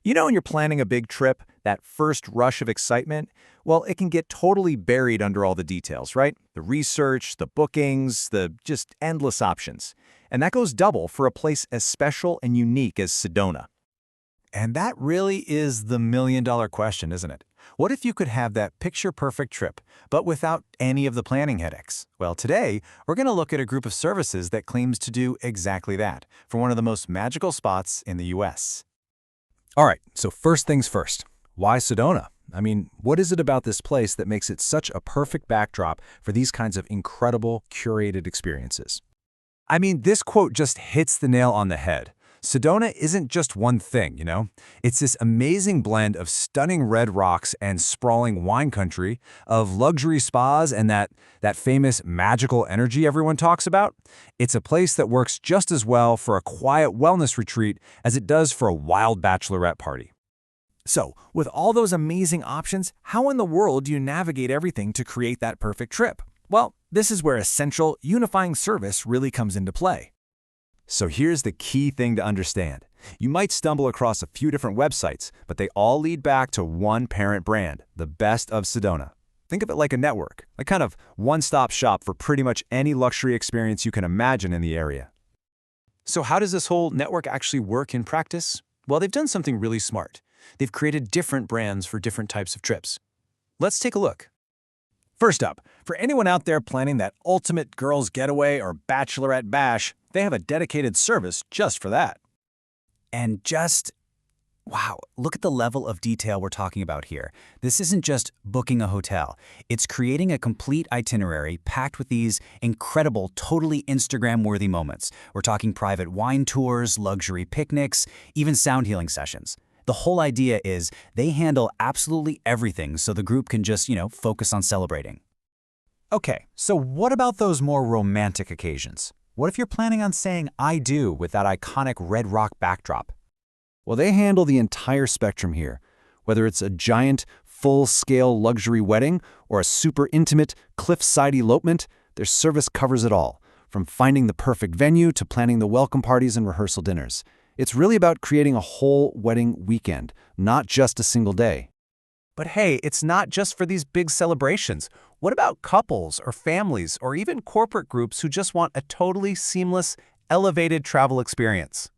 You know, when you're planning a big trip, that first rush of excitement, well, it can get totally buried under all the details, right? The research, the bookings, the just endless options. And that goes double for a place as special and unique as Sedona. And that really is the million-dollar question, isn't it? What if you could have that picture-perfect trip, but without any of the planning headaches? Well, today, we're going to look at a group of services that claims to do exactly that for one of the most magical spots in the U.S. All right, so first things first. Why Sedona? I mean, what is it about this place that makes it such a perfect backdrop for these kinds of incredible, curated experiences? I mean, this quote just hits the nail on the head. Sedona isn't just one thing, you know? It's this amazing blend of stunning red rocks and sprawling wine country, of luxury spas and that famous magical energy everyone talks about. It's a place that works just as well for a quiet wellness retreat as it does for a wild bachelorette party. So, with all those amazing options, how in the world do you navigate everything to create that perfect trip? Well, this is where a central, unifying service really comes into play. So here's the key thing to understand. You might stumble across a few different websites, but they all lead back to one parent brand, the best of Sedona. Think of it like a network, a kind of one-stop shop for pretty much any luxury experience you can imagine in the area. So how does this whole network actually work in practice? Well, they've done something really smart. They've created different brands for different types of trips. Let's take a look. First up, for anyone out there planning that ultimate girls' getaway or bachelorette bash, they have a dedicated service just for that. And wow, look at the level of detail we're talking about here. This isn't just booking a hotel. It's creating a complete itinerary packed with these incredible, totally Instagram-worthy moments. We're talking private wine tours, luxury picnics, even sound healing sessions. The whole idea is they handle absolutely everything so the group can just, focus on celebrating. Okay, so what about those more romantic occasions? What if you're planning on saying I do with that iconic red rock backdrop? Well, they handle the entire spectrum here. Whether it's a giant, full-scale luxury wedding or a super intimate cliffside elopement, their service covers it all, from finding the perfect venue to planning the welcome parties and rehearsal dinners. It's really about creating a whole wedding weekend, not just a single day. But hey, it's not just for these big celebrations. What about couples or families or even corporate groups who just want a totally seamless, elevated travel experience?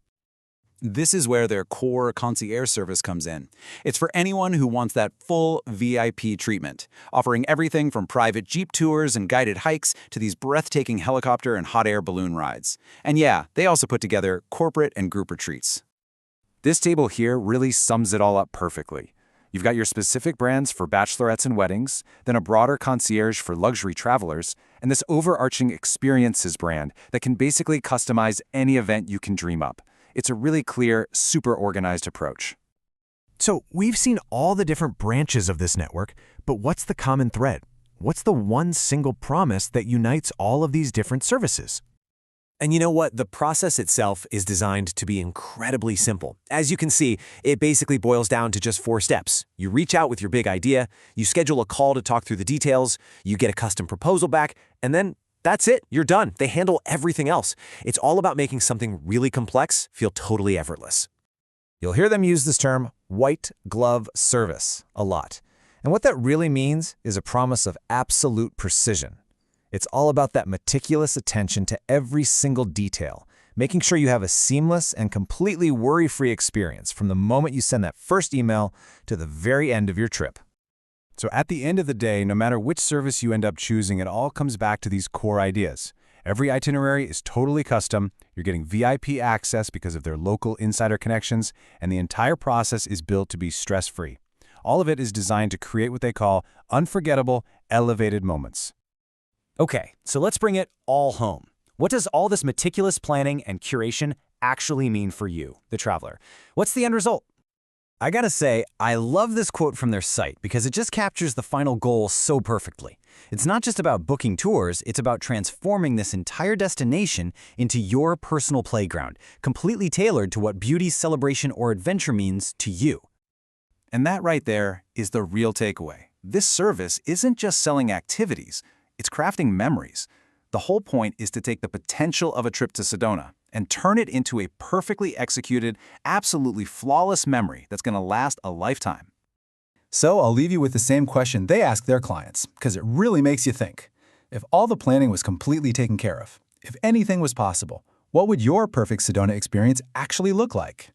This is where their core concierge service comes in. It's for anyone who wants that full VIP treatment, offering everything from private Jeep tours and guided hikes to these breathtaking helicopter and hot air balloon rides. And yeah, they also put together corporate and group retreats. This table here really sums it all up perfectly. You've got your specific brands for bachelorettes and weddings, then a broader concierge for luxury travelers, and this overarching experiences brand that can basically customize any event you can dream up. It's a really clear, super organized approach. So we've seen all the different branches of this network, but what's the common thread? What's the one single promise that unites all of these different services? And you know what? The process itself is designed to be incredibly simple. As you can see, it basically boils down to just 4 steps. You reach out with your big idea, you schedule a call to talk through the details, you get a custom proposal back, and then that's it. You're done. They handle everything else. It's all about making something really complex feel totally effortless. You'll hear them use this term, white glove service, a lot. And what that really means is a promise of absolute precision. It's all about that meticulous attention to every single detail, making sure you have a seamless and completely worry-free experience from the moment you send that first email to the very end of your trip. So at the end of the day, no matter which service you end up choosing, it all comes back to these core ideas. Every itinerary is totally custom, you're getting VIP access because of their local insider connections, and the entire process is built to be stress-free. All of it is designed to create what they call unforgettable, elevated moments. Okay, so let's bring it all home. What does all this meticulous planning and curation actually mean for you, the traveler? What's the end result? I gotta say, I love this quote from their site because it just captures the final goal so perfectly. It's not just about booking tours, it's about transforming this entire destination into your personal playground, completely tailored to what beauty, celebration, or adventure means to you. And that right there is the real takeaway. This service isn't just selling activities, it's crafting memories. The whole point is to take the potential of a trip to Sedona and turn it into a perfectly executed, absolutely flawless memory that's going to last a lifetime. So I'll leave you with the same question they ask their clients, because it really makes you think. If all the planning was completely taken care of, if anything was possible, what would your perfect Sedona experience actually look like?